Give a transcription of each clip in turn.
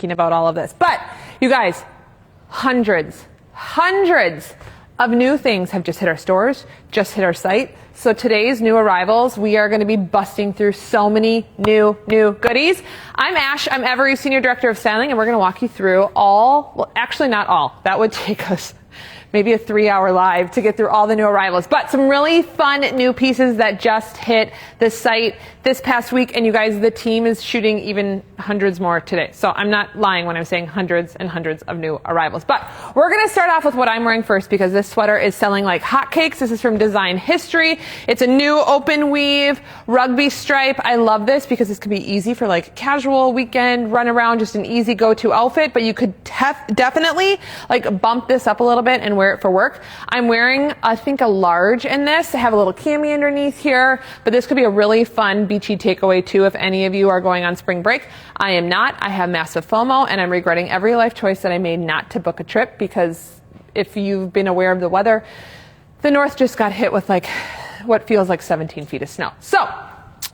thinking about all of this. But you guys, hundreds of new things have just hit our stores, just hit our site. So today's new arrivals, we are going to be busting through so many new goodies. I'm Ash, I'm Every's Senior Director of Styling, and we're going to walk you through all, well, actually not all. That would take us maybe a 3-hour live to get through all the new arrivals, but some really fun new pieces that just hit the site this past week. And you guys, the team is shooting even hundreds more today. So I'm not lying when I'm saying hundreds and hundreds of new arrivals. But we're going to start off with what I'm wearing first, because this sweater is selling like hotcakes. This is from Design History. It's a new open weave rugby stripe. I love this because this could be easy for like casual weekend run around, just an easy go-to outfit, but you could definitely like bump this up a little bit and wear it for work. I'm wearing, I think, a large in this. I have a little cami underneath here, but this could be a really fun beachy takeaway too if any of you are going on spring break. I am not. I have massive FOMO, and I'm regretting every life choice that I made not to book a trip, because if you've been aware of the weather, the north just got hit with like what feels like 17 feet of snow. So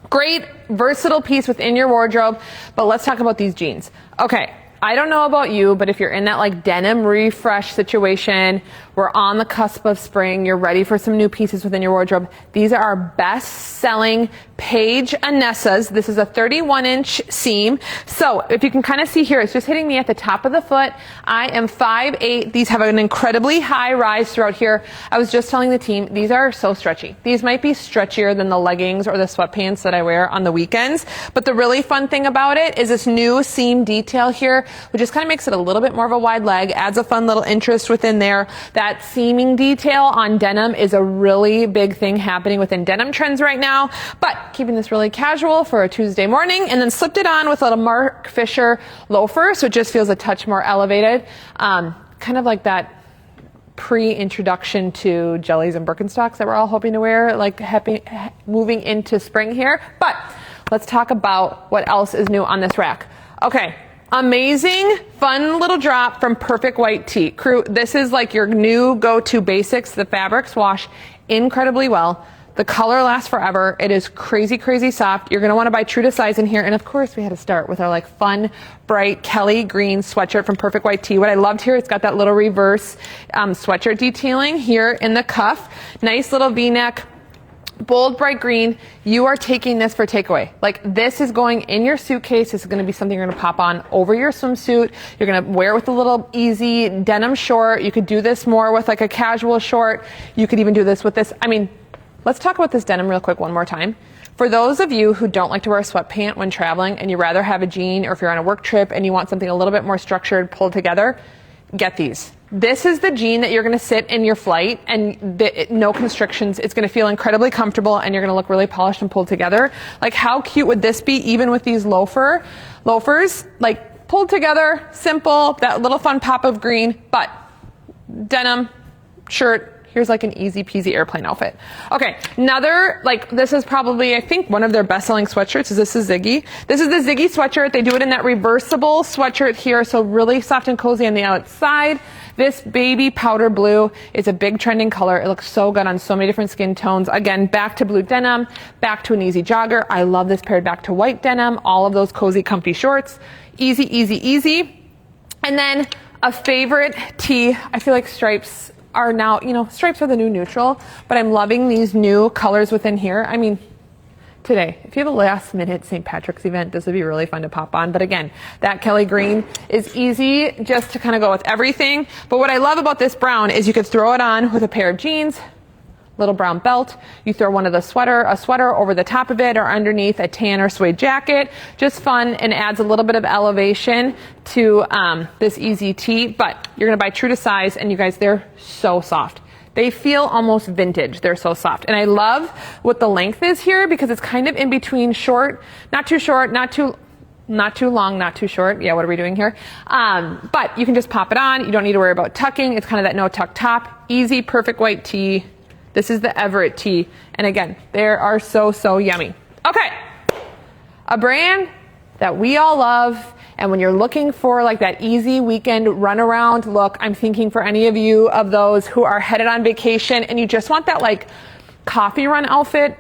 great, versatile piece within your wardrobe. But let's talk about these jeans. Okay. I don't know about you, but if you're in that like denim refresh situation, we're on the cusp of spring, you're ready for some new pieces within your wardrobe. These are our best selling Paige Anessas. This is a 31-inch seam. So if you can kind of see here, it's just hitting me at the top of the foot. I am 5'8". These have an incredibly high rise throughout here. I was just telling the team, these are so stretchy. These might be stretchier than the leggings or the sweatpants that I wear on the weekends. But the really fun thing about it is this new seam detail here, which just kind of makes it a little bit more of a wide leg, adds a fun little interest within there. That seaming detail on denim is a really big thing happening within denim trends right now, but keeping this really casual for a Tuesday morning, and then slipped it on with a little Mark Fisher loafer, so it just feels a touch more elevated. Kind of like that pre-introduction to jellies and Birkenstocks that we're all hoping to wear, like moving into spring here. But let's talk about what else is new on this rack. Okay. Amazing, fun little drop from Perfect White Tee. Crew, this is like your new go-to basics. The fabrics wash incredibly well. The color lasts forever. It is crazy, crazy soft. You're going to want to buy true to size in here. And of course, we had to start with our like fun, bright Kelly green sweatshirt from Perfect White Tee. What I loved here, it's got that little reverse sweatshirt detailing here in the cuff. Nice little V-neck. Bold, bright green. You are taking this for takeaway. Like, this is going in your suitcase. This is going to be something you're going to pop on over your swimsuit. You're going to wear it with a little easy denim short. You could do this more with like a casual short. You could even do this with this. I mean, let's talk about this denim real quick one more time. For those of you who don't like to wear a sweatpant when traveling, and you rather have a jean, or if you're on a work trip and you want something a little bit more structured, pulled together, get these. This is the jean that you're going to sit in your flight, and no constrictions. It's going to feel incredibly comfortable, and you're going to look really polished and pulled together. Like, how cute would this be even with these loafers? Like, pulled together, simple, that little fun pop of green, but denim, shirt. Here's like an easy peasy airplane outfit. Okay, another, like, this is probably, I think, one of their best-selling sweatshirts. This is Ziggy. This is the Ziggy sweatshirt. They do it in that reversible sweatshirt here, so really soft and cozy on the outside. This baby powder blue is a big trending color. It looks so good on so many different skin tones. Again, back to blue denim, back to an easy jogger. I love this paired back to white denim, all of those cozy, comfy shorts. Easy, easy, easy. And then a favorite tee. I feel like stripes are now, stripes are the new neutral, but I'm loving these new colors within here. I mean, today, if you have a last minute St. Patrick's event, this would be really fun to pop on. But again, that Kelly green is easy just to kind of go with everything. But what I love about this brown is you could throw it on with a pair of jeans, little brown belt. You throw a sweater over the top of it, or underneath a tan or suede jacket. Just fun, and adds a little bit of elevation to this easy tee. But you're going to buy true to size, and you guys, they're so soft. They feel almost vintage. They're so soft. And I love what the length is here, because it's kind of in between short, not too short, not too long, not too short. Yeah, what are we doing here? But you can just pop it on. You don't need to worry about tucking. It's kind of that no tuck top. Easy, Perfect White Tee. This is the Everett tee. And again, they are so, so yummy. Okay. A brand that we all love. And when you're looking for like that easy weekend runaround look, I'm thinking for any of you of those who are headed on vacation and you just want that like coffee run outfit,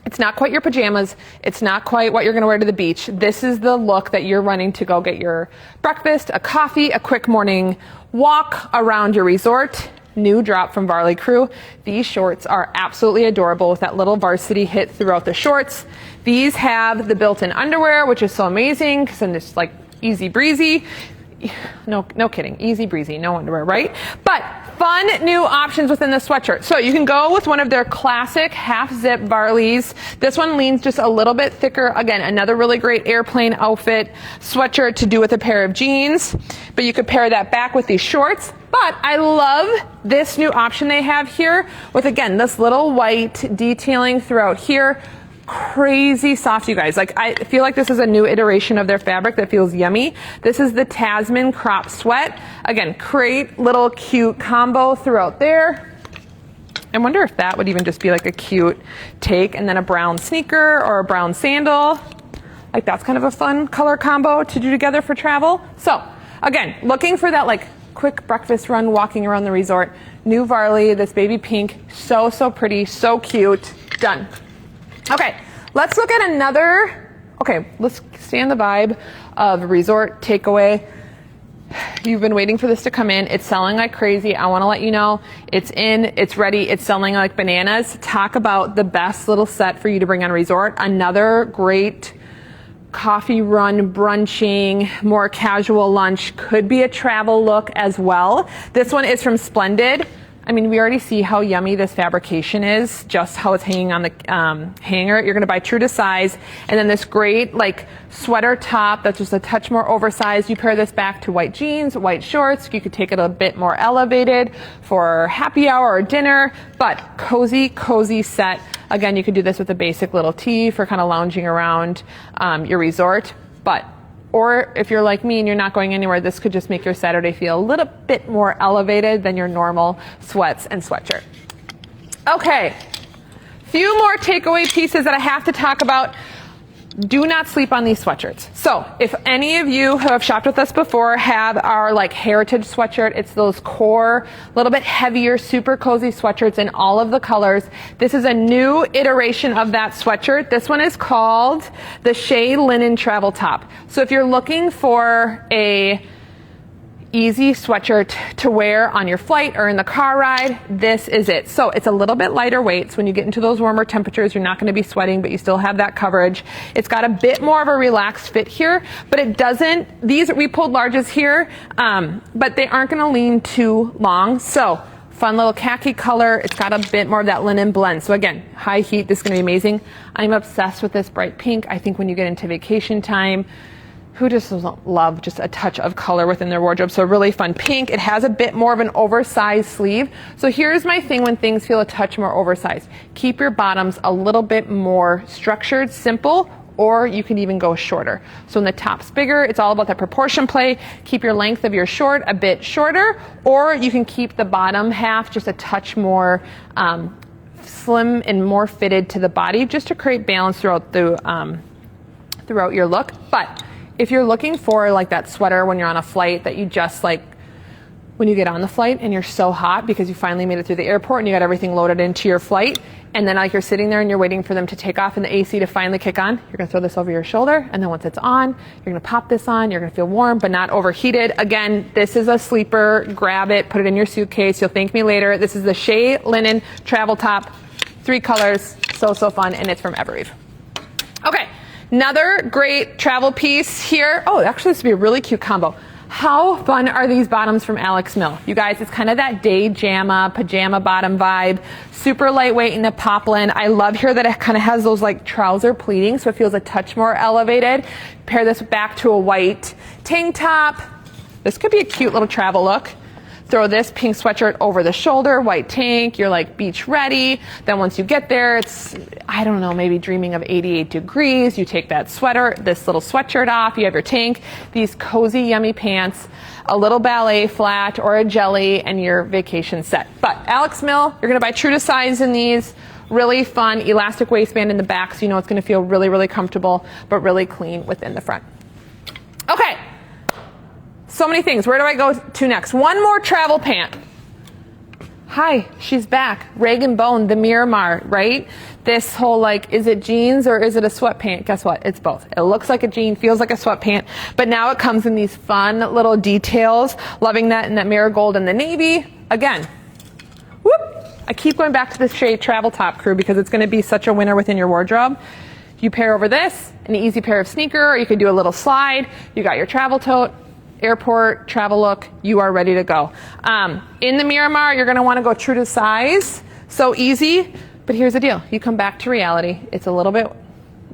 It's not quite your pajamas. It's not quite what you're going to wear to the beach. This is the look that you're running to go get your breakfast, a coffee, a quick morning walk around your resort. New drop from Varley Crew. These shorts are absolutely adorable with that little varsity hit throughout the shorts. These have the built-in underwear, which is so amazing because then it's like easy breezy. No kidding. Easy breezy, no underwear, right? But fun new options within the sweatshirt. So you can go with one of their classic half zip Varleys. This one leans just a little bit thicker. Again, another really great airplane outfit sweatshirt to do with a pair of jeans. But you could pair that back with these shorts. But I love this new option they have here with, again, this little white detailing throughout here. Crazy soft, you guys. Like, I feel like this is a new iteration of their fabric that feels yummy. This is the Tasman crop sweat. Again, great little cute combo throughout there. I wonder if that would even just be like a cute take, and then a brown sneaker or a brown sandal. Like, that's kind of a fun color combo to do together for travel. So again, looking for that like quick breakfast run walking around the resort. New Varley, this baby pink, so pretty, so cute. Done. Okay, let's look at another, let's stay on the vibe of resort takeaway. You've been waiting for this to come in. It's selling like crazy. I want to let you know it's in, it's ready, it's selling like bananas. Talk about the best little set for you to bring on resort. Another great coffee run, brunching, more casual lunch. Could be a travel look as well. This one is from Splendid. I mean, we already see how yummy this fabrication is, just how it's hanging on the hanger. You're going to buy true to size. And then this great like sweater top that's just a touch more oversized. You pair this back to white jeans, white shorts. You could take it a bit more elevated for happy hour or dinner, but cozy set. Again, you could do this with a basic little tee for kind of lounging around your resort. Or if you're like me and you're not going anywhere, this could just make your Saturday feel a little bit more elevated than your normal sweats and sweatshirt. Okay, few more takeaway pieces that I have to talk about. Do not sleep on these sweatshirts. So if any of you who have shopped with us before have our like heritage sweatshirt, it's those core, a little bit heavier, super cozy sweatshirts in all of the colors. This is a new iteration of that sweatshirt. This one is called the Shea Linen Travel Top. So if you're looking for a easy sweatshirt to wear on your flight or in the car ride, this is it. So it's a little bit lighter weight, so when you get into those warmer temperatures, you're not going to be sweating, but you still have that coverage. It's got a bit more of a relaxed fit here, but it doesn't, we pulled larges here, but they aren't going to lean too long. So fun little khaki color. It's got a bit more of that linen blend. So again, high heat, this is going to be amazing. I'm obsessed with this bright pink. I think when you get into vacation time, who just doesn't love just a touch of color within their wardrobe? So really fun pink. It has a bit more of an oversized sleeve. So here's my thing when things feel a touch more oversized. Keep your bottoms a little bit more structured, simple, or you can even go shorter. So when the top's bigger, it's all about that proportion play. Keep your length of your short a bit shorter, or you can keep the bottom half just a touch more slim and more fitted to the body, just to create balance throughout your look. But if you're looking for like that sweater when you're on a flight that you just like, when you get on the flight and you're so hot because you finally made it through the airport and you got everything loaded into your flight, and then like you're sitting there and you're waiting for them to take off and the AC to finally kick on, you're going to throw this over your shoulder, and then once it's on, you're going to pop this on, you're going to feel warm but not overheated. Again, this is a sleeper. Grab it, put it in your suitcase. You'll thank me later. This is the Shea Linen Travel Top. 3 colors. So fun, and it's from Evereve. Okay. Another great travel piece here. Oh, actually, this would be a really cute combo. How fun are these bottoms from Alex Mill? You guys, it's kind of that day pajama bottom vibe. Super lightweight in the poplin. I love here that it kind of has those like trouser pleating, so it feels a touch more elevated. Pair this back to a white tank top. This could be a cute little travel look. Throw this pink sweatshirt over the shoulder, white tank, you're like beach ready. Then once you get there, it's, I don't know, maybe dreaming of 88 degrees. You take that sweater, this little sweatshirt off, you have your tank, these cozy, yummy pants, a little ballet flat or a jelly, and your vacation set. But Alex Mill, you're gonna buy true to size in these. Really fun, elastic waistband in the back, so you know it's gonna feel really, really comfortable, but really clean within the front. Okay. So many things. Where do I go to next? One more travel pant. Hi, she's back. Rag and Bone, the Miramar, right? This whole like, is it jeans or is it a sweatpant? Guess what? It's both. It looks like a jean, feels like a sweatpant, but now it comes in these fun little details. Loving that in that marigold and the navy. Again, whoop. I keep going back to this shade Travel Top Crew because it's going to be such a winner within your wardrobe. You pair over this, an easy pair of sneaker, or you could do a little slide. You got your travel tote. Airport, travel look, you are ready to go. In the Miramar, you're gonna wanna go true to size. So easy, but here's the deal. You come back to reality. It's a little bit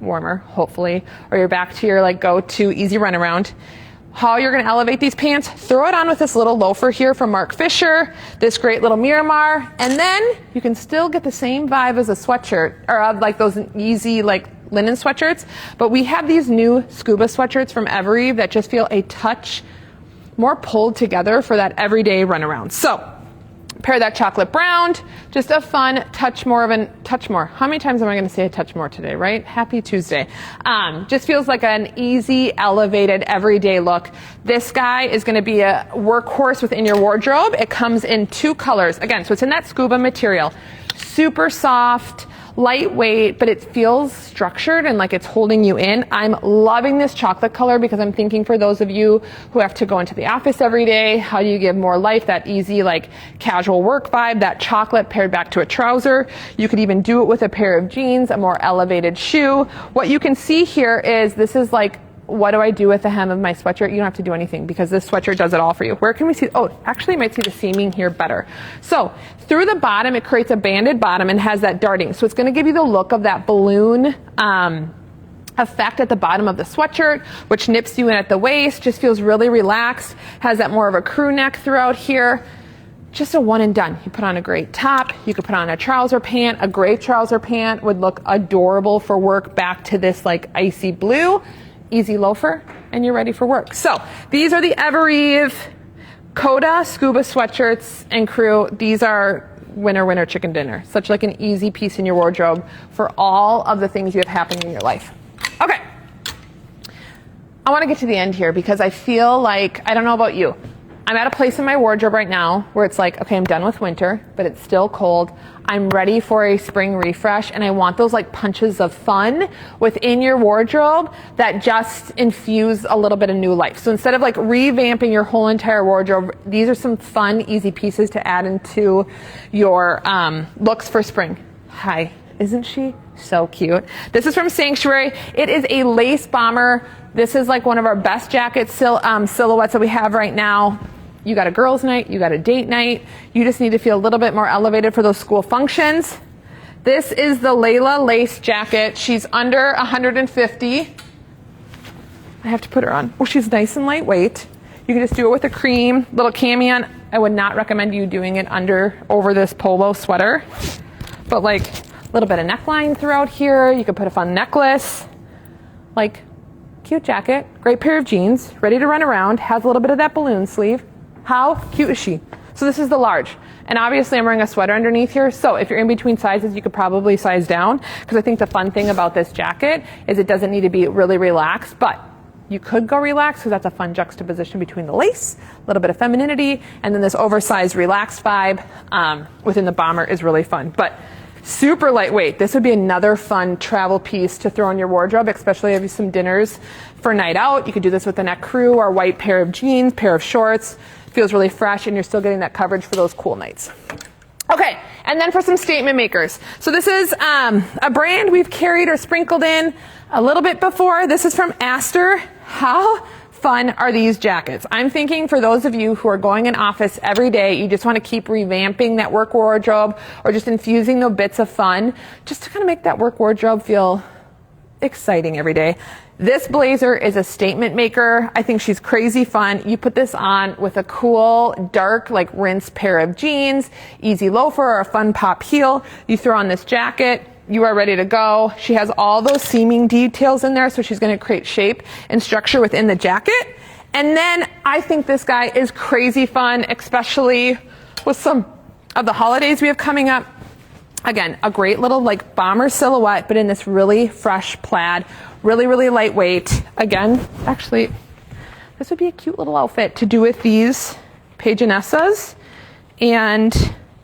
warmer, hopefully, or you're back to your like go-to easy runaround. How you're gonna elevate these pants, throw it on with this little loafer here from Mark Fisher, this great little Miramar, and then you can still get the same vibe as a sweatshirt, or of like those easy like linen sweatshirts, but we have these new scuba sweatshirts from Evereve that just feel a touch more pulled together for that everyday runaround. So pair that chocolate brown, just a fun touch more. How many times am I gonna say a touch more today, right? Happy Tuesday. Just feels like an easy, elevated, everyday look. This guy is gonna be a workhorse within your wardrobe. It comes in 2 colors. Again, so it's in that scuba material. Super soft, lightweight, but it feels structured and like it's holding you in. I'm loving this chocolate color because I'm thinking for those of you who have to go into the office every day, how do you give more life, that easy like casual work vibe, that chocolate paired back to a trouser. You could even do it with a pair of jeans, a more elevated shoe. What you can see here is this is like, what do I do with the hem of my sweatshirt? You don't have to do anything because this sweatshirt does it all for you. Where can we see? Oh, actually you might see the seaming here better. So through the bottom, it creates a banded bottom and has that darting. So it's gonna give you the look of that balloon effect at the bottom of the sweatshirt, which nips you in at the waist, just feels really relaxed, has that more of a crew neck throughout here. Just a one and done. You put on a great top, you could put on a trouser pant, a gray trouser pant would look adorable for work, back to this like icy blue. Easy loafer, and you're ready for work. So these are the Evereve Coda scuba sweatshirts and crew. These are winner chicken dinner. Such like an easy piece in your wardrobe for all of the things you have happening in your life. Okay, I want to get to the end here because I feel like, I don't know about you, I'm at a place in my wardrobe right now where it's like, okay, I'm done with winter, but it's still cold. I'm ready for a spring refresh, and I want those like punches of fun within your wardrobe that just infuse a little bit of new life. So instead of like revamping your whole entire wardrobe, these are some fun, easy pieces to add into your looks for spring. Hi, isn't she so cute? This is from Sanctuary. It is a lace bomber. This is like one of our best jacket silhouettes that we have right now. You got a girls' night, you got a date night. You just need to feel a little bit more elevated for those school functions. This is the Layla lace jacket. She's under 150. I have to put her on. Oh, she's nice and lightweight. You can just do it with a cream, little cami on. I would not recommend you doing it over this polo sweater, but like a little bit of neckline throughout here. You could put a fun necklace, like cute jacket, great pair of jeans, ready to run around, has a little bit of that balloon sleeve. How cute is she? So this is the large. And obviously I'm wearing a sweater underneath here, so if you're in between sizes, you could probably size down, because I think the fun thing about this jacket is it doesn't need to be really relaxed, but you could go relaxed, because that's a fun juxtaposition between the lace, a little bit of femininity, and then this oversized relaxed vibe within the bomber is really fun. But super lightweight. This would be another fun travel piece to throw in your wardrobe, especially if you have some dinners for night out. You could do this with a neck crew or a white pair of jeans, pair of shorts. Feels really fresh, and you're still getting that coverage for those cool nights. Okay, and then for some statement makers. So this is a brand we've carried or sprinkled in a little bit before. This is from Aster. How fun are these jackets? I'm thinking for those of you who are going in office every day, you just want to keep revamping that work wardrobe or just infusing the bits of fun just to kind of make that work wardrobe feel exciting every day. This blazer is a statement maker. I think she's crazy fun. You put this on with a cool, dark, like rinse pair of jeans, easy loafer, or a fun pop heel. You throw on this jacket, you are ready to go. She has all those seaming details in there, so she's going to create shape and structure within the jacket. And then I think this guy is crazy fun, especially with some of the holidays we have coming up. Again, a great little like bomber silhouette, but in this really fresh plaid, really lightweight. Again, actually, this would be a cute little outfit to do with these Paginessas and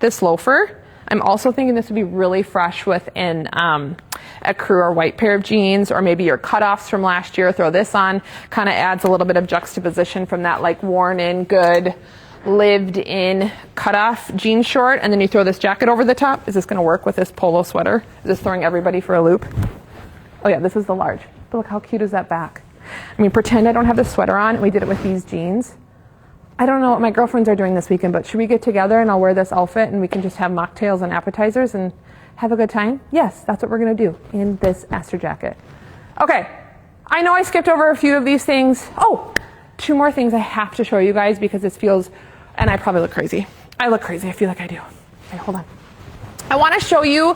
this loafer. I'm also thinking this would be really fresh with a crew or white pair of jeans, or maybe your cutoffs from last year. Throw this on, kind of adds a little bit of juxtaposition from that like worn in, good, lived in cutoff jean short. And then you throw this jacket over the top. Is this going to work with this polo sweater? Is this throwing everybody for a loop? Oh yeah, this is the large. But look how cute is that back? I mean, pretend I don't have this sweater on and we did it with these jeans. I don't know what my girlfriends are doing this weekend, but should we get together and I'll wear this outfit and we can just have mocktails and appetizers and have a good time? Yes, that's what we're going to do in this Aster jacket. Okay, I know I skipped over a few of these things. Oh, 2 more things I have to show you guys because this feels, and I probably look crazy. I look crazy. I feel like I do. Okay, hold on. I want to show you,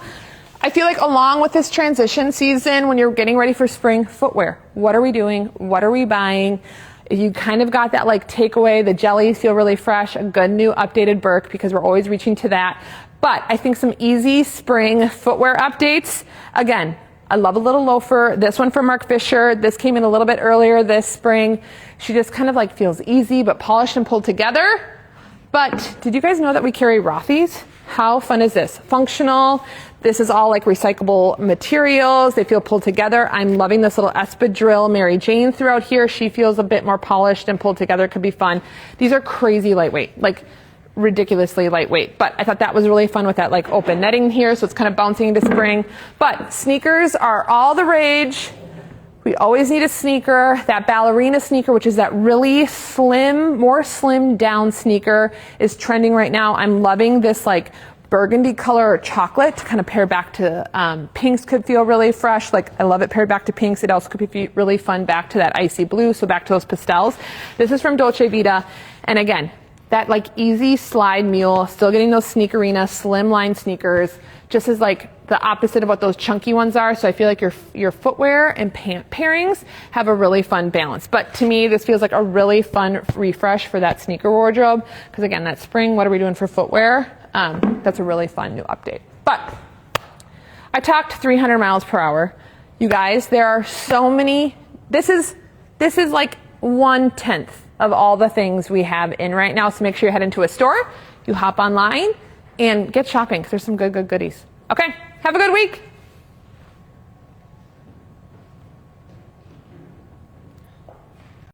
I feel like along with this transition season, when you're getting ready for spring, footwear. What are we doing? What are we buying? You kind of got that like takeaway, the jellies feel really fresh, a good new updated Birk because we're always reaching to that. But I think some easy spring footwear updates. Again, I love a little loafer. This one from Mark Fisher. This came in a little bit earlier this spring. She just kind of like feels easy but polished and pulled together. But did you guys know that we carry Rothy's? How fun is this? Functional. This is all like recyclable materials. They feel pulled together. I'm loving this little espadrille Mary Jane throughout here. She feels a bit more polished and pulled together. Could be fun. These are crazy lightweight, like ridiculously lightweight. But I thought that was really fun with that like open netting here. So it's kind of bouncing into spring. But sneakers are all the rage. We always need a sneaker. That ballerina sneaker, which is that really slim, more slim down sneaker, is trending right now. I'm loving this like burgundy color or chocolate to kind of pair back to pinks. Could feel really fresh. Like I love it paired back to pinks. It also could be really fun back to that icy blue. So back to those pastels. This is from Dolce Vita. And again, that like easy slide mule, still getting those sneakerina slimline sneakers, just as like the opposite of what those chunky ones are. So I feel like your footwear and pant pairings have a really fun balance. But to me, this feels like a really fun refresh for that sneaker wardrobe. Because again, that spring, what are we doing for footwear? That's a really fun new update. But I talked 300 miles per hour. You guys, there are so many. This is like 1/10 of all the things we have in right now. So make sure you head into a store, you hop online, and get shopping because there's some good goodies. Okay, have a good week.